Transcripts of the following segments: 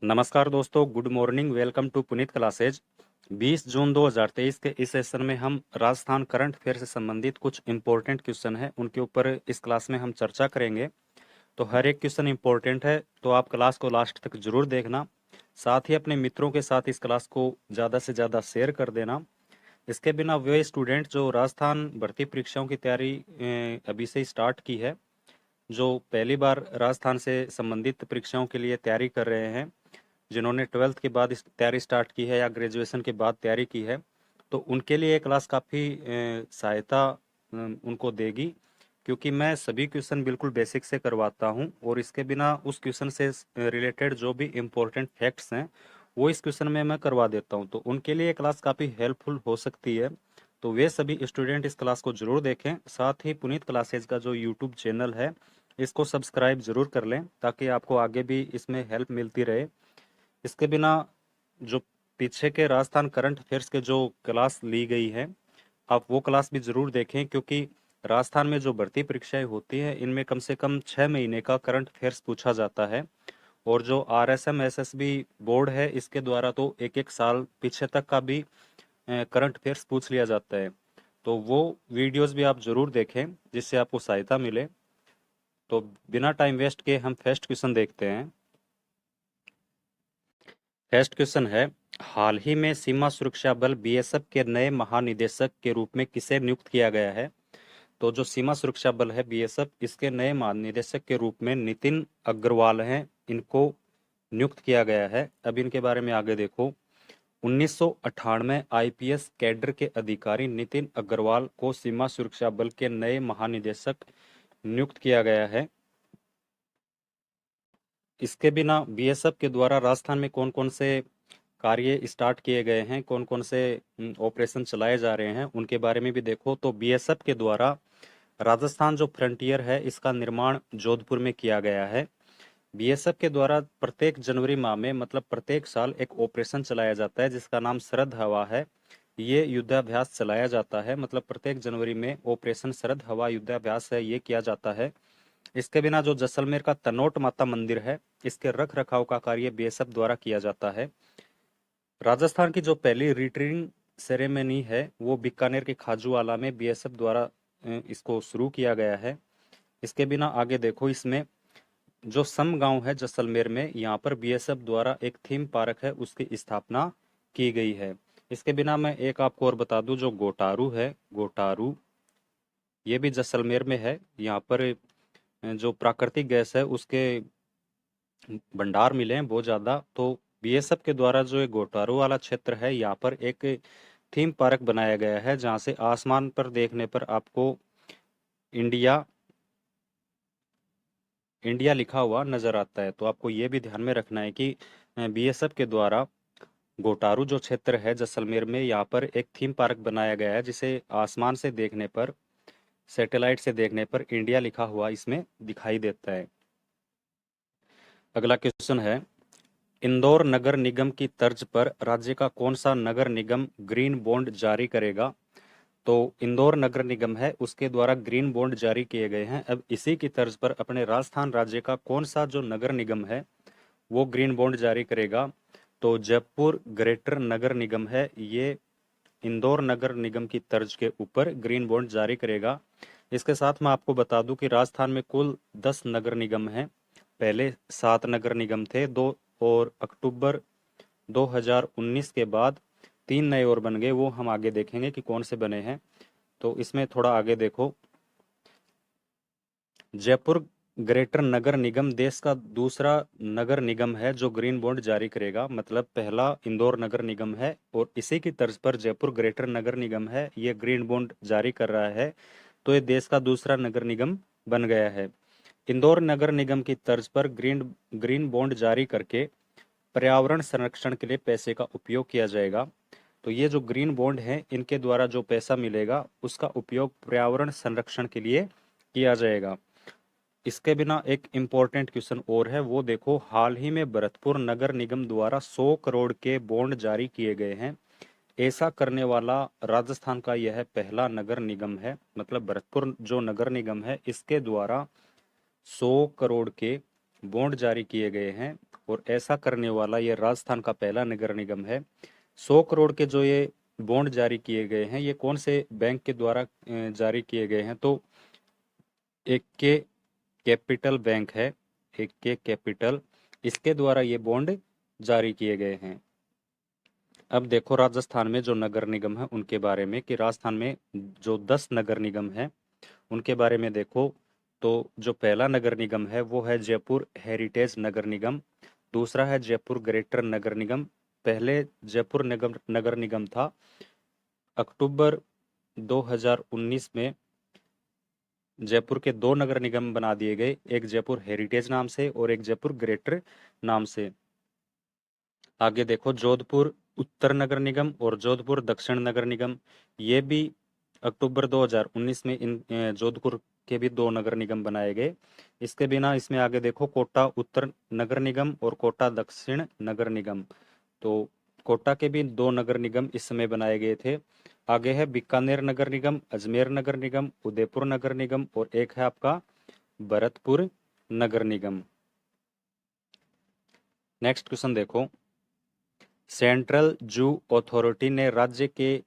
नमस्कार दोस्तों, good morning. Welcome to Puneet classes. 20 जून 2023 के इस सेशन में हम राजस्थान करंट अफेयर से संबंधित कुछ इंपॉर्टेंट क्वेश्चन हैं, उनके ऊपर इस क्लास में हम चर्चा करेंगे। तो हर एक क्वेश्चन इंपॉर्टेंट है, तो आप क्लास को लास्ट तक जरूर देखना। साथ ही अपने मित्रों के साथ इस क्लास को ज़्यादा से ज़्यादा शेयर कर देना। इसके बिना वे स्टूडेंट जो राजस्थान भर्ती परीक्षाओं की तैयारी अभी से स्टार्ट की है, जो पहली बार राजस्थान से संबंधित परीक्षाओं के लिए तैयारी कर रहे हैं, जिन्होंने 12th के बाद इस तैयारी स्टार्ट की है या ग्रेजुएशन के बाद तैयारी की है, तो उनके लिए ये क्लास काफ़ी सहायता उनको देगी, क्योंकि मैं सभी क्वेश्चन बिल्कुल बेसिक से करवाता हूं और इसके बिना उस क्वेश्चन से रिलेटेड जो भी इम्पोर्टेंट फैक्ट्स हैं वो इस क्वेश्चन में मैं करवा देता हूं, तो उनके लिए ये क्लास काफ़ी हेल्पफुल हो सकती है। तो वे सभी स्टूडेंट इस क्लास को जरूर देखें। साथ ही पुनीत क्लासेज का जो यूट्यूब चैनल है, इसको सब्सक्राइब जरूर कर लें, ताकि आपको आगे भी इसमें हेल्प मिलती रहे। इसके बिना जो पीछे के राजस्थान करंट अफेयर्स के जो क्लास ली गई है, आप वो क्लास भी जरूर देखें, क्योंकि राजस्थान में जो भर्ती परीक्षाएं होती हैं, इनमें कम से कम 6 महीने का करंट अफेयर्स पूछा जाता है। और जो RSM SSB बोर्ड है, इसके द्वारा तो एक एक साल पीछे तक का भी करंट अफेयर्स पूछ लिया जाता है। तो वो वीडियोस भी आप जरूर देखें, जिससे आपको सहायता मिले। तो बिना टाइम वेस्ट के हम फर्स्ट क्वेश्चन देखते हैं। फर्स्ट क्वेश्चन है, हाल ही में सीमा सुरक्षा बल BSF के नए महानिदेशक के रूप में किसे नियुक्त किया गया है? तो जो सीमा सुरक्षा बल है BSF, इसके नए महानिदेशक के रूप में नितिन अग्रवाल हैं, इनको नियुक्त किया गया है। अब इनके बारे में आगे देखो। 1998 IPS कैडर के अधिकारी नितिन अग्रवाल को सीमा सुरक्षा बल के नए महानिदेशक नियुक्त किया गया है। इसके बिना BSF के द्वारा राजस्थान में कौन कौन से कार्य स्टार्ट किए गए हैं, कौन कौन से ऑपरेशन चलाए जा रहे हैं, उनके बारे में भी देखो। तो BSF के द्वारा राजस्थान जो फ्रंटियर है, इसका निर्माण जोधपुर में किया गया है। BSF के द्वारा प्रत्येक जनवरी माह में, मतलब प्रत्येक साल, एक ऑपरेशन चलाया जाता है जिसका नाम शरद हवा है। ये युद्धाभ्यास चलाया जाता है, मतलब प्रत्येक जनवरी में ऑपरेशन शरद हवा युद्धाभ्यास है, ये किया जाता है। इसके बिना जो जैसलमेर का तनोट माता मंदिर है, इसके रख रखाव का कार्य BSF द्वारा किया जाता है। राजस्थान की जो पहली रिट्रीटिंग सेरेमनी है, वो बीकानेर के खाजूवाला में BSF द्वारा इसको शुरू किया गया है। इसके बिना आगे देखो, इसमें जो सम गांव है जैसलमेर में, यहाँ पर BSF द्वारा एक थीम पार्क है, उसकी स्थापना की गई है। इसके बिना मैं एक आपको और बता दूं, जो गोटारू है, गोटारू, ये भी जैसलमेर में है। यहाँ पर जो प्राकृतिक गैस है, उसके भंडार मिले हैं बहुत ज़्यादा। तो BSF के द्वारा जो ये गोटारू वाला क्षेत्र है, यहाँ पर एक थीम पार्क बनाया गया है, जहाँ से आसमान पर देखने पर आपको इंडिया इंडिया लिखा हुआ नजर आता है। तो आपको ये भी ध्यान में रखना है कि BSF के द्वारा गोटारू जो क्षेत्र है जैसलमेर में, यहाँ पर एक थीम पार्क बनाया गया है, जिसे आसमान से देखने पर, सैटेलाइट से देखने पर इंडिया लिखा हुआ इसमें दिखाई देता है। अगला क्वेश्चन है, इंदौर नगर निगम की तर्ज पर राज्य का कौन सा नगर निगम ग्रीन बॉन्ड जारी करेगा? तो इंदौर नगर निगम है, उसके द्वारा ग्रीन बॉन्ड जारी किए गए हैं। अब इसी की तर्ज पर अपने राजस्थान राज्य का कौन सा जो नगर निगम है, वो ग्रीन बॉन्ड जारी करेगा? तो जयपुर ग्रेटर नगर निगम है, ये इंदौर नगर निगम की तर्ज के ऊपर ग्रीन बॉन्ड जारी करेगा। इसके साथ मैं आपको बता दूं कि राजस्थान में कुल 10 नगर निगम हैं। पहले 7 नगर निगम थे, दो, और अक्टूबर 2019 के बाद 3 नए और बन गए, वो हम आगे देखेंगे कि कौन से बने हैं। तो इसमें थोड़ा आगे देखो, जयपुर ग्रेटर नगर निगम देश का दूसरा नगर निगम है जो ग्रीन बॉन्ड जारी करेगा। मतलब पहला इंदौर नगर निगम है, और इसी की तर्ज पर जयपुर ग्रेटर नगर निगम है, ये ग्रीन बॉन्ड जारी कर रहा है। तो ये देश का दूसरा नगर निगम बन गया है। इंदौर नगर निगम की तर्ज पर ग्रीन ग्रीन बॉन्ड जारी करके पर्यावरण संरक्षण के लिए पैसे का उपयोग किया जाएगा। तो ये जो ग्रीन बॉन्ड है, इनके द्वारा जो पैसा मिलेगा, उसका उपयोग पर्यावरण संरक्षण के लिए किया जाएगा। इसके बिना एक इम्पोर्टेंट क्वेश्चन और है, वो देखो। हाल ही में भरतपुर नगर निगम द्वारा 100 करोड़ के बॉन्ड जारी किए गए हैं। ऐसा करने वाला राजस्थान का यह पहला नगर निगम है। मतलब भरतपुर जो नगर निगम है, इसके द्वारा 100 करोड़ के बॉन्ड जारी किए गए हैं। और ऐसा करने वाला ये राजस्थान का पहला नगर निगम है। 100 करोड़ के जो ये बॉन्ड जारी किए गए हैं, ये कौन से बैंक के द्वारा जारी किए गए हैं? तो एक के कैपिटल बैंक है, एक के कैपिटल, इसके द्वारा ये बॉन्ड जारी किए गए हैं। अब देखो राजस्थान में जो नगर निगम है उनके बारे में, कि राजस्थान में जो 10 नगर निगम है उनके बारे में देखो। तो जो पहला नगर निगम है वो है जयपुर हेरिटेज नगर निगम। दूसरा है जयपुर ग्रेटर नगर निगम। पहले जयपुर नगर निगम था। अक्टूबर 2019 में जयपुर के 2 नगर निगम बना दिए गए, एक जयपुर हेरिटेज नाम से और एक जयपुर ग्रेटर नाम से। आगे देखो जोधपुर उत्तर नगर निगम और जोधपुर दक्षिण नगर निगम, ये भी अक्टूबर 2019 में इन जोधपुर के भी 2 नगर निगम बनाए गए। इसके बिना इसमें आगे देखो कोटा उत्तर नगर निगम और कोटा दक्षिण नगर निगम। तो कोटा के भी 2 नगर निगम इस समय बनाए गए थे। आगे है बीकानेर नगर निगम, अजमेर नगर निगम, उदयपुर नगर निगम और एक है आपका भरतपुर नगर निगम। नेक्स्ट क्वेश्चन देखो, सेंट्रल जू अथॉरिटी ने राज्य के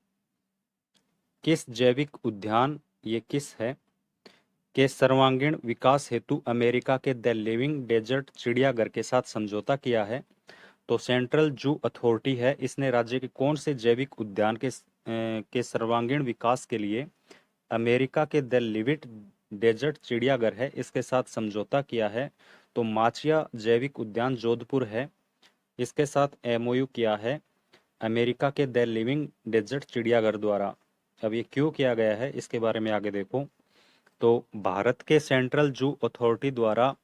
किस जैविक उद्यान, ये किस है, के सर्वांगीण विकास हेतु अमेरिका के द लिविंग डेजर्ट चिड़ियाघर के साथ समझौता किया है? तो सेंट्रल जू अथॉरिटी है, इसने राज्य के कौन से जैविक उद्यान के सर्वांगीण विकास के लिए अमेरिका के द लिविट डेजर्ट चिड़ियाघर है इसके साथ समझौता किया है? तो माचिया जैविक उद्यान जोधपुर है, इसके साथ एमओयू किया है अमेरिका के द लिविंग डेजर्ट चिड़ियाघर द्वारा। अब ये क्यों किया गया है इसके बारे में आगे देखो। तो भारत के सेंट्रल जू अथॉरिटी द्वारा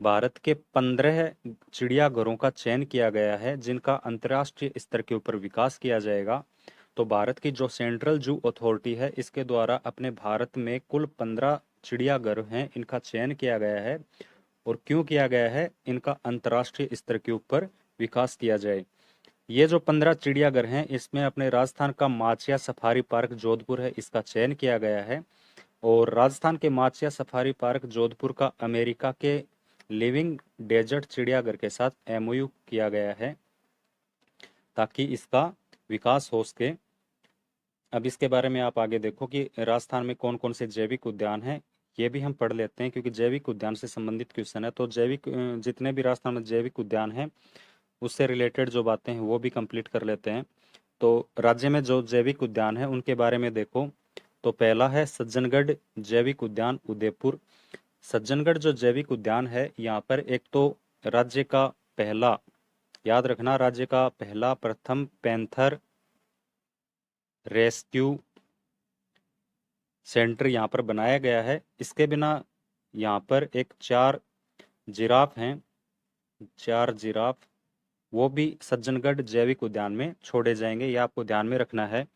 भारत के 15 चिड़ियाघरों का चयन किया गया है जिनका अंतर्राष्ट्रीय स्तर के ऊपर विकास किया जाएगा। तो भारत की जो सेंट्रल जू अथॉरिटी है इसके द्वारा अपने भारत में कुल 15 चिड़ियाघर हैं, इनका चयन किया गया है। और क्यों किया गया है? इनका अंतर्राष्ट्रीय स्तर के ऊपर विकास किया जाए। ये जो 15 चिड़ियाघर हैं इसमें अपने राजस्थान का माचिया सफारी पार्क जोधपुर है, इसका चयन किया गया है। और राजस्थान के माचिया सफारी पार्क जोधपुर का अमेरिका के लिविंग डेजर्ट चिड़ियाघर के साथ एमओयू किया गया है ताकि इसका विकास हो सके। अब इसके बारे में आप आगे देखो कि राजस्थान में कौन कौन से जैविक उद्यान हैं, ये भी हम पढ़ लेते हैं क्योंकि जैविक उद्यान से संबंधित क्वेश्चन है। तो जितने भी राजस्थान में जैविक उद्यान हैं उससे रिलेटेड जो बातें हैं वो भी कंप्लीट कर लेते हैं। तो राज्य में जो जैविक उद्यान है उनके बारे में देखो। तो पहला है सज्जनगढ़ जैविक उद्यान उदयपुर। सज्जनगढ़ जो जैविक उद्यान है यहाँ पर एक तो राज्य का पहला, याद रखना, राज्य का पहला प्रथम पैंथर रेस्क्यू सेंटर यहाँ पर बनाया गया है। इसके बिना यहाँ पर एक 4 जिराफ हैं, 4 जिराफ, वो भी सज्जनगढ़ जैविक उद्यान में छोड़े जाएंगे, ये आपको ध्यान में रखना है।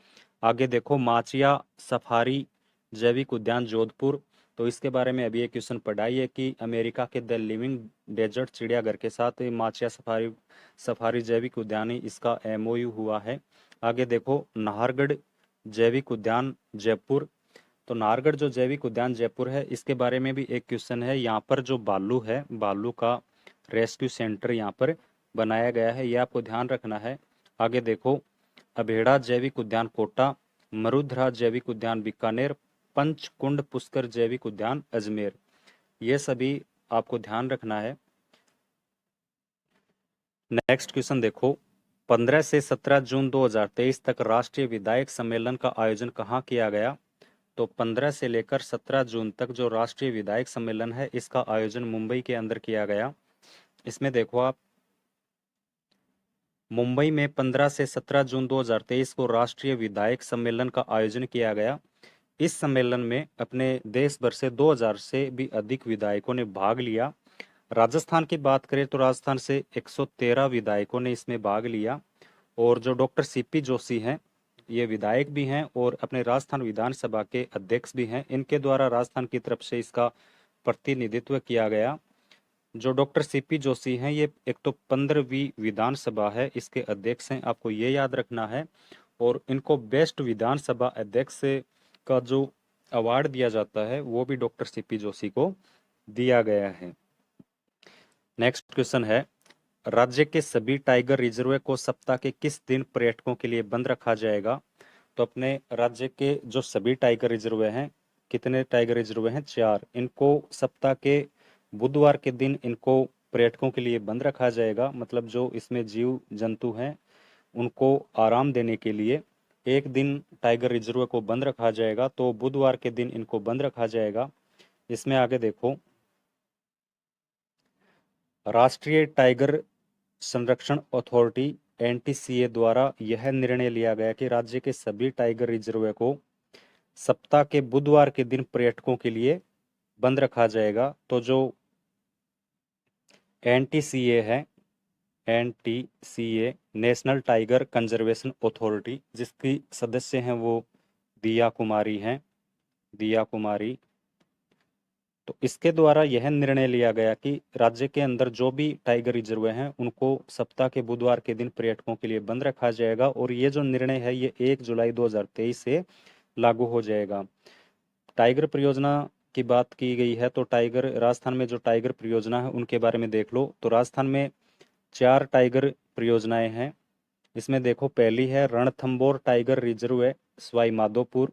आगे देखो माचिया सफारी जैविक उद्यान जोधपुर। तो इसके बारे में अभी एक क्वेश्चन पढ़ा ही है कि अमेरिका के द लिविंग डेजर्ट चिड़ियाघर के साथ माचिया सफारी सफारी जैविक उद्यान इसका एमओयू हुआ है। आगे देखो नाहरगढ़ जैविक उद्यान जयपुर। तो नाहरगढ़ जो जैविक उद्यान जयपुर है इसके बारे में भी एक क्वेश्चन है। यहाँ पर जो भालू है, भालू का रेस्क्यू सेंटर यहाँ पर बनाया गया है, ये आपको ध्यान रखना है। आगे देखो अभेड़ा जैविक उद्यान कोटा, मरुधरा जैविक उद्यान बीकानेर, पंचकुंड पुष्कर जैविक उद्यान अजमेर, ये सभी आपको ध्यान रखना है। नेक्स्ट क्वेश्चन देखो, 15 से 17 जून 2023 तक राष्ट्रीय विधायक सम्मेलन का आयोजन कहाँ किया गया? तो 15 से लेकर 17 जून तक जो राष्ट्रीय विधायक सम्मेलन है इसका आयोजन मुंबई के अंदर किया गया। इसमें देखो आप, मुंबई में 15 से 17 जून 2023 को राष्ट्रीय विधायक सम्मेलन का आयोजन किया गया। इस सम्मेलन में अपने देश भर से 2000 से भी अधिक विधायकों ने भाग लिया। राजस्थान की बात करें तो राजस्थान से 113 विधायकों ने इसमें भाग लिया। और जो डॉक्टर सीपी जोशी हैं, ये विधायक भी हैं और अपने राजस्थान विधानसभा के अध्यक्ष भी हैं, इनके द्वारा राजस्थान की तरफ से इसका प्रतिनिधित्व किया गया। जो डॉक्टर सीपी जोशी हैं ये एक तो 15वीं विधानसभा है, इसके अध्यक्ष हैं, आपको ये याद रखना है। और इनको बेस्ट विधानसभा अध्यक्ष का जो अवार्ड दिया जाता है वो भी डॉक्टर सीपी जोशी को दिया गया है। नेक्स्ट क्वेश्चन है, राज्य के सभी टाइगर रिजर्व को सप्ताह के किस दिन पर्यटकों के लिए बंद रखा जाएगा? तो अपने राज्य के जो सभी टाइगर रिजर्व हैं, कितने टाइगर रिजर्व हैं? 4। इनको सप्ताह के बुधवार के दिन इनको पर्यटकों के लिए बंद रखा जाएगा। मतलब जो इसमें जीव जंतु हैं उनको आराम देने के लिए एक दिन टाइगर रिजर्व को बंद रखा जाएगा, तो बुधवार के दिन इनको बंद रखा जाएगा। इसमें आगे देखो, राष्ट्रीय टाइगर संरक्षण अथॉरिटी एनटीसीए द्वारा यह निर्णय लिया गया कि राज्य के सभी टाइगर रिजर्व को सप्ताह के बुधवार के दिन पर्यटकों के लिए बंद रखा जाएगा। तो जो एनटीसीए है, NTCA national tiger conservation authority, जिसकी सदस्य हैं वो दिया कुमारी हैं, दिया कुमारी। तो इसके द्वारा यह निर्णय लिया गया कि राज्य के अंदर जो भी टाइगर रिजर्व हैं उनको सप्ताह के बुधवार के दिन पर्यटकों के लिए बंद रखा जाएगा। और ये जो निर्णय है ये 1 जुलाई 2023 से लागू हो जाएगा। टाइगर परियोजना की बात की गई है, तो टाइगर राजस्थान में जो टाइगर परियोजना है उनके बारे में देख लो। तो राजस्थान में 4 टाइगर परियोजनाएं हैं। इसमें देखो, पहली है रणथंबोर टाइगर रिजर्व है, सवाई माधोपुर।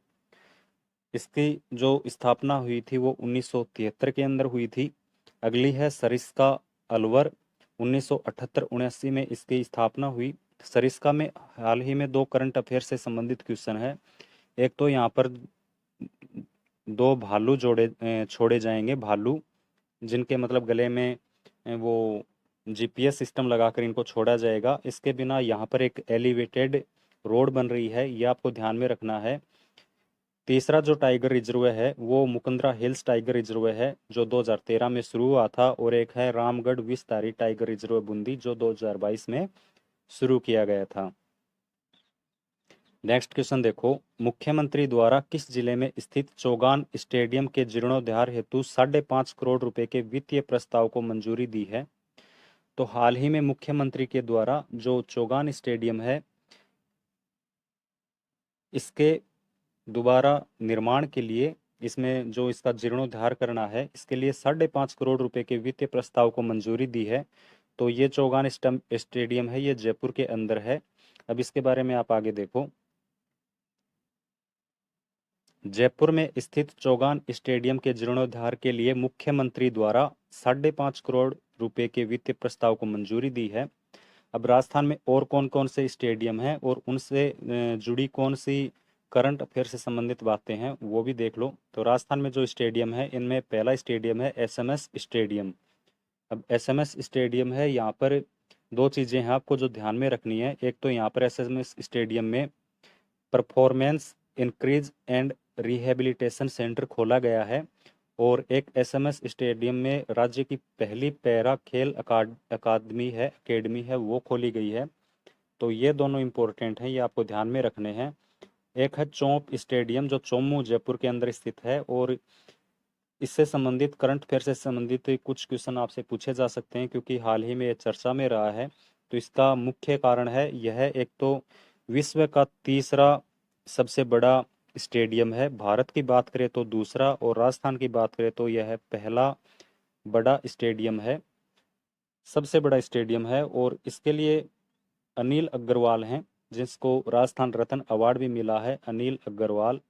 इसकी जो स्थापना हुई थी वो 1973 के अंदर हुई थी। अगली है सरिस्का अलवर, 1978-79 में इसकी स्थापना हुई। सरिस्का में हाल ही में 2 करंट अफेयर से संबंधित क्वेश्चन है। एक तो यहाँ पर 2 भालू छोड़े जाएंगे, भालू जिनके मतलब गले में वो जीपीएस सिस्टम लगाकर इनको छोड़ा जाएगा। इसके बिना यहाँ पर एक एलिवेटेड रोड बन रही है, ये आपको ध्यान में रखना है। तीसरा जो टाइगर रिजर्व है वो मुकुंदरा हिल्स टाइगर रिजर्व है, जो 2013 में शुरू हुआ था। और एक है रामगढ़ विस्तारी टाइगर रिजर्व बूंदी, जो 2022 में शुरू किया गया था। नेक्स्ट क्वेश्चन देखो, मुख्यमंत्री द्वारा किस जिले में स्थित चौगान स्टेडियम के जीर्णोद्धार हेतु 5.5 करोड़ रुपए के वित्तीय प्रस्ताव को मंजूरी दी है? तो हाल ही में मुख्यमंत्री के द्वारा जो चौगान स्टेडियम है इसके दोबारा निर्माण के लिए, इसमें जो इसका जीर्णोद्धार करना है, इसके लिए 5.5 करोड़ रुपए के वित्तीय प्रस्ताव को मंजूरी दी है। तो ये चौगान स्टेडियम है, ये जयपुर के अंदर है। अब इसके बारे में आप आगे देखो, जयपुर में स्थित चौगान स्टेडियम के जीर्णोद्धार के लिए मुख्यमंत्री द्वारा 5.5 करोड़ रुपए के वित्तीय प्रस्ताव को मंजूरी दी है। अब राजस्थान में और कौन कौन से स्टेडियम हैं और उनसे जुड़ी कौन सी करंट अफेयर से संबंधित बातें हैं वो भी देख लो। तो राजस्थान में जो स्टेडियम है इनमें पहला स्टेडियम है एसएमएस स्टेडियम। अब एसएमएस स्टेडियम है, यहाँ पर 2 चीज़ें हैं आपको जो ध्यान में रखनी है। एक तो यहाँ पर एसएमएस स्टेडियम में performance increase and rehabilitation centre खोला गया है। और एक एसएमएस स्टेडियम में राज्य की पहली पैरा खेल अकादमी है वो खोली गई है। तो ये दोनों इंपॉर्टेंट हैं, ये आपको ध्यान में रखने हैं। एक है चौंप स्टेडियम, जो चोमू जयपुर के अंदर स्थित है। और इससे संबंधित करंट अफेयर से संबंधित कुछ क्वेश्चन आपसे पूछे जा सकते हैं, क्योंकि हाल ही में ये चर्चा में रहा है। तो इसका मुख्य कारण है यह, एक तो विश्व का तीसरा सबसे बड़ा स्टेडियम है, भारत की बात करें तो दूसरा, और राजस्थान की बात करें तो यह पहला बड़ा स्टेडियम है, सबसे बड़ा स्टेडियम है। और इसके लिए अनिल अग्रवाल हैं, जिसको राजस्थान रत्न अवार्ड भी मिला है, अनिल अग्रवाल।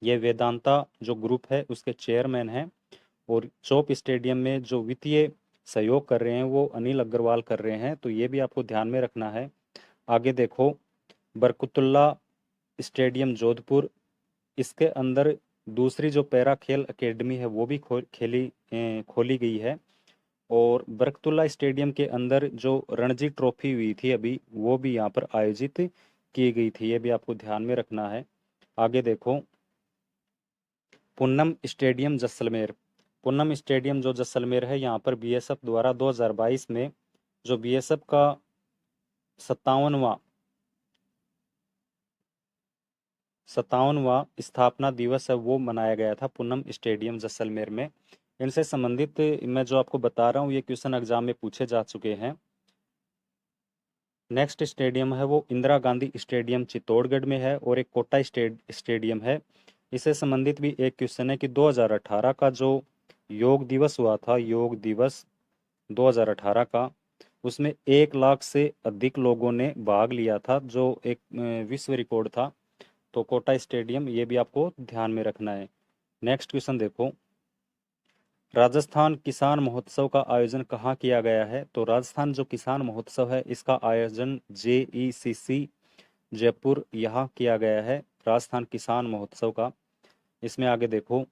ये वेदांता जो ग्रुप है उसके चेयरमैन हैं। और चौप स्टेडियम में जो वित्तीय सहयोग कर रहे हैं वो अनिल अग्रवाल कर रहे हैं, तो ये भी आपको ध्यान में रखना है। आगे देखो, बरकतुल्ला स्टेडियम जोधपुर, इसके अंदर दूसरी जो पैरा खेल एकेडमी है वो भी खोली गई है। और बरकतुल्ला स्टेडियम के अंदर जो रणजी ट्रॉफी हुई थी अभी, वो भी यहाँ पर आयोजित की गई थी, ये भी आपको ध्यान में रखना है। आगे देखो, पुन्नम स्टेडियम जैसलमेर, पुन्नम स्टेडियम जो जैसलमेर है, यहाँ पर बीएसएफ द्वारा 2022 में जो बीएसएफ का 57वां स्थापना दिवस है वो मनाया गया था पुन्नम स्टेडियम जैसलमेर में। इनसे संबंधित मैं जो आपको बता रहा हूँ ये क्वेश्चन एग्जाम में पूछे जा चुके हैं। नेक्स्ट स्टेडियम है वो इंदिरा गांधी स्टेडियम चित्तौड़गढ़ में है, और एक कोटा स्टेडियम है। इससे संबंधित भी एक क्वेश्चन है कि 2018 का जो योग दिवस हुआ था, योग दिवस 2018 का, उसमें 1 लाख से अधिक लोगों ने भाग लिया था, जो एक विश्व रिकॉर्ड था। तो कोटा स्टेडियम, ये भी आपको ध्यान में रखना है। नेक्स्ट क्वेश्चन देखो, राजस्थान किसान महोत्सव का आयोजन कहाँ किया गया है? तो राजस्थान जो किसान महोत्सव है, इसका आयोजन JECC जयपुर यहाँ किया गया है, राजस्थान किसान महोत्सव का। इसमें आगे देखो,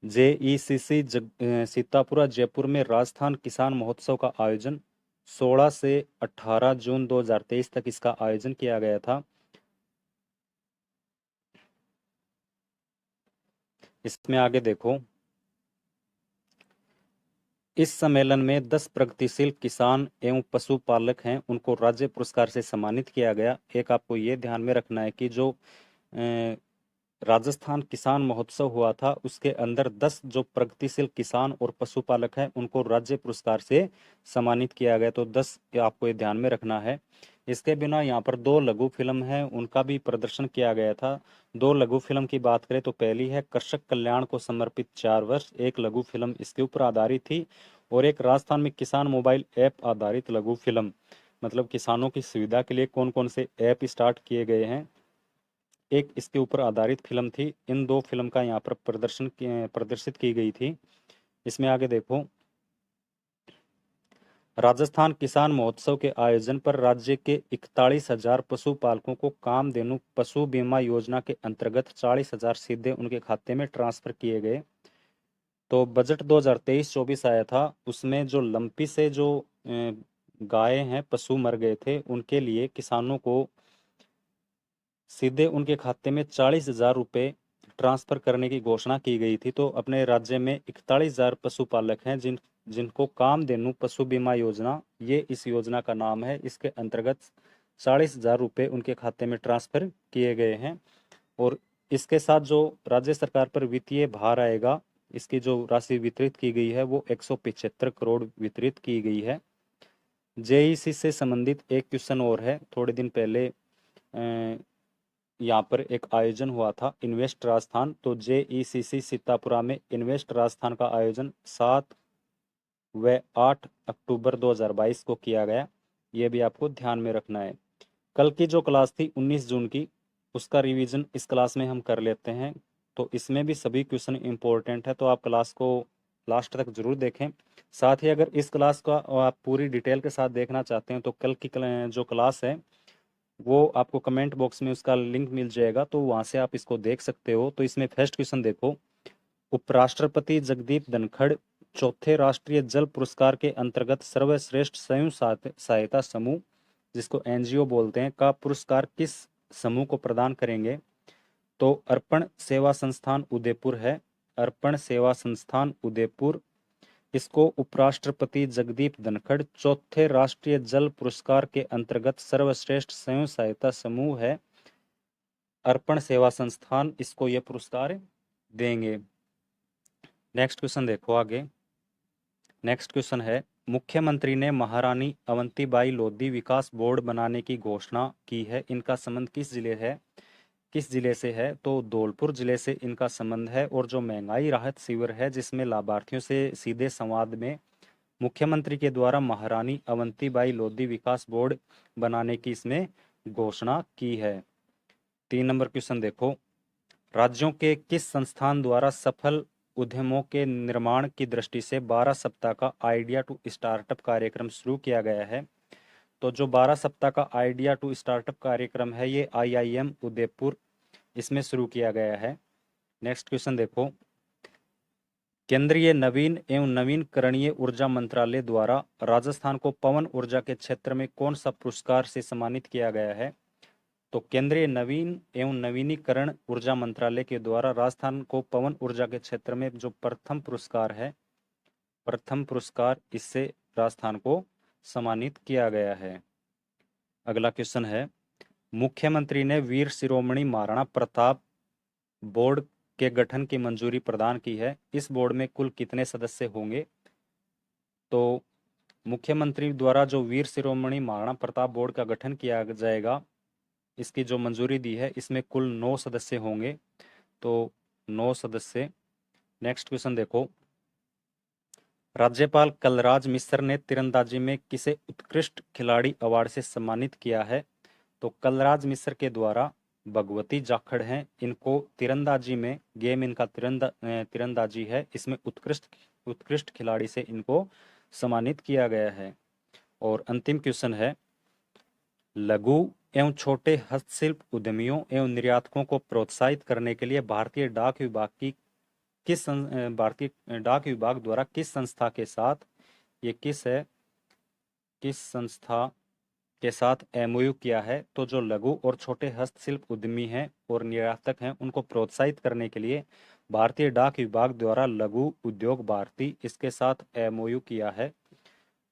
JECC सीतापुरा जयपुर में राजस्थान किसान महोत्सव का आयोजन 16 से 18 जून 2023 तक इसका आयोजन किया गया था। इसमें आगे देखो, इस सम्मेलन में 10 प्रगतिशील किसान एवं पशुपालक हैं, उनको राज्य पुरस्कार से सम्मानित किया गया। एक आपको ये ध्यान में रखना है कि जो अ, राजस्थान किसान महोत्सव हुआ था, उसके अंदर 10 जो प्रगतिशील किसान और पशुपालक हैं, उनको राज्य पुरस्कार से सम्मानित किया गया। तो 10 आपको ये ध्यान में रखना है। इसके बिना यहाँ पर 2 लघु फिल्म है, उनका भी प्रदर्शन किया गया था। 2 लघु फिल्म की बात करें तो पहली है कृषक कल्याण को समर्पित 4 वर्ष, एक लघु फिल्म इसके ऊपर आधारित थी। और एक राजस्थान में किसान मोबाइल ऐप आधारित लघु फिल्म, मतलब किसानों की सुविधा के लिए कौन कौन से ऐप स्टार्ट किए गए हैं, एक इसके ऊपर आधारित फिल्म थी। इन 2 फिल्म का यहाँ पर प्रदर्शित की गई थी। इसमें आगे देखो, राजस्थान किसान महोत्सव के आयोजन पर राज्य के 41,000 पशुपालकों को कामधेनु पशु बीमा योजना के अंतर्गत 40,000 सीधे उनके खाते में ट्रांसफर किए गए। तो बजट 2023-24 आया था, उसमें जो लंपी से जो गाय हैं, पशु मर गए थे, उनके लिए किसानों को सीधे उनके खाते में 40,000 रुपये ट्रांसफर करने की घोषणा की गई थी। तो अपने राज्य में 41,000 पशुपालक हैं जिनको कामधेनु पशु बीमा योजना, ये इस योजना का नाम है। इसके अंतर्गत 40,000 रुपये उनके खाते में ट्रांसफर किए गए हैं। और इसके साथ जो राज्य सरकार पर वित्तीय भार आएगा, इसकी जो राशि वितरित की गई है वो 175 करोड़ वितरित की गई है। JEC से संबंधित एक क्वेश्चन और है। थोड़े दिन पहले यहाँ पर एक आयोजन हुआ था, इन्वेस्ट राजस्थान। तो JECC सीतापुरा में इन्वेस्ट राजस्थान का आयोजन 7 व 8 अक्टूबर 2022 को किया गया। ये भी आपको ध्यान में रखना है। कल की जो क्लास थी 19 जून की, उसका रिवीजन इस क्लास में हम कर लेते हैं। तो इसमें भी सभी क्वेश्चन इंपॉर्टेंट है, तो आप क्लास को लास्ट तक जरूर देखें। साथ ही अगर इस क्लास का आप पूरी डिटेल के साथ देखना चाहते हैं, तो कल की जो क्लास है वो आपको कमेंट बॉक्स में उसका लिंक मिल जाएगा, तो वहां से आप इसको देख सकते हो। तो इसमें फर्स्ट क्वेश्चन देखो, उपराष्ट्रपति जगदीप धनखड़ चौथे राष्ट्रीय जल पुरस्कार के अंतर्गत सर्वश्रेष्ठ स्वयं सहायता समूह, जिसको NGO बोलते हैं, का पुरस्कार किस समूह को प्रदान करेंगे? तो अर्पण सेवा संस्थान उदयपुर है, अर्पण सेवा संस्थान उदयपुर। इसको उपराष्ट्रपति जगदीप धनखड़ चौथे राष्ट्रीय जल पुरस्कार के अंतर्गत सर्वश्रेष्ठ स्वयं सहायता समूह है, अर्पण सेवा संस्थान, इसको यह पुरस्कार देंगे। नेक्स्ट क्वेश्चन देखो आगे। नेक्स्ट क्वेश्चन है, मुख्यमंत्री ने महारानी अवंतीबाई लोधी विकास बोर्ड बनाने की घोषणा की है, इनका संबंध किस जिले है, किस जिले से है? तो धौलपुर जिले से इनका संबंध है। और जो महंगाई राहत शिविर है, जिसमें लाभार्थियों से सीधे संवाद में मुख्यमंत्री के द्वारा महारानी अवंतीबाई लोधी विकास बोर्ड बनाने की इसमें घोषणा की है। 3 नंबर क्वेश्चन देखो, राज्यों के किस संस्थान द्वारा सफल उद्यमों के निर्माण की दृष्टि से 12 सप्ताह का आइडिया टू स्टार्टअप कार्यक्रम शुरू किया गया है? तो जो 12 सप्ताह का आइडिया टू स्टार्टअप कार्यक्रम है, ये IIM उदयपुर इसमें शुरू किया गया है। नेक्स्ट क्वेश्चन देखो, केंद्रीय नवीन एवं नवीनकरणीय ऊर्जा मंत्रालय द्वारा राजस्थान को पवन ऊर्जा के क्षेत्र में कौन सा पुरस्कार से सम्मानित किया गया है? तो केंद्रीय नवीन एवं नवीनीकरण ऊर्जा मंत्रालय के द्वारा राजस्थान को पवन ऊर्जा के क्षेत्र में जो प्रथम पुरस्कार है, प्रथम पुरस्कार, इससे राजस्थान को सम्मानित किया गया है। अगला क्वेश्चन है, मुख्यमंत्री ने वीर शिरोमणि महाराणा प्रताप बोर्ड के गठन की मंजूरी प्रदान की है, इस बोर्ड में कुल कितने सदस्य होंगे? तो मुख्यमंत्री द्वारा जो वीर शिरोमणि महाराणा प्रताप बोर्ड का गठन किया जाएगा, इसकी जो मंजूरी दी है, इसमें कुल 9 सदस्य होंगे। तो 9 सदस्य। नेक्स्ट क्वेश्चन देखो, राज्यपाल कलराज मिश्र ने तीरंदाजी में किसे उत्कृष्ट खिलाड़ी अवार्ड से सम्मानित किया है? तो कलराज मिश्र के द्वारा भगवती जाखड़ हैं, इनको तीरंदाजी में गेम इनका तीरंदाजी है, इसमें उत्कृष्ट उत्कृष्ट खिलाड़ी से इनको सम्मानित किया गया है। और अंतिम क्वेश्चन है, लघु एवं छोटे हस्तशिल्प उद्यमियों एवं निर्यातकों को प्रोत्साहित करने के लिए भारतीय डाक विभाग द्वारा किस संस्था के साथ, ये किस संस्था के साथ एमओयू किया है? तो जो लघु और छोटे हस्तशिल्प उद्यमी हैं और निर्यातक हैं, उनको प्रोत्साहित करने के लिए भारतीय डाक विभाग द्वारा लघु उद्योग भारती इसके साथ एमओयू किया है।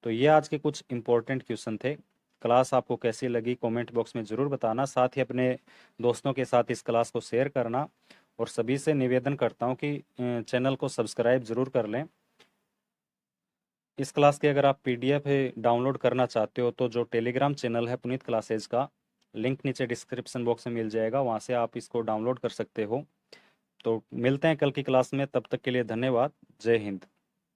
तो ये आज के कुछ इंपॉर्टेंट क्वेश्चन थे। क्लास आपको कैसी लगी कमेंट बॉक्स में ज़रूर बताना, साथ ही अपने दोस्तों के साथ इस क्लास को शेयर करना, और सभी से निवेदन करता हूँ कि चैनल को सब्सक्राइब ज़रूर कर लें। इस क्लास की अगर आप पीडीएफ डाउनलोड करना चाहते हो तो जो टेलीग्राम चैनल है पुनीत क्लासेज का, लिंक नीचे डिस्क्रिप्शन बॉक्स में मिल जाएगा, वहाँ से आप इसको डाउनलोड कर सकते हो। तो मिलते हैं कल की क्लास में, तब तक के लिए धन्यवाद। जय हिंद।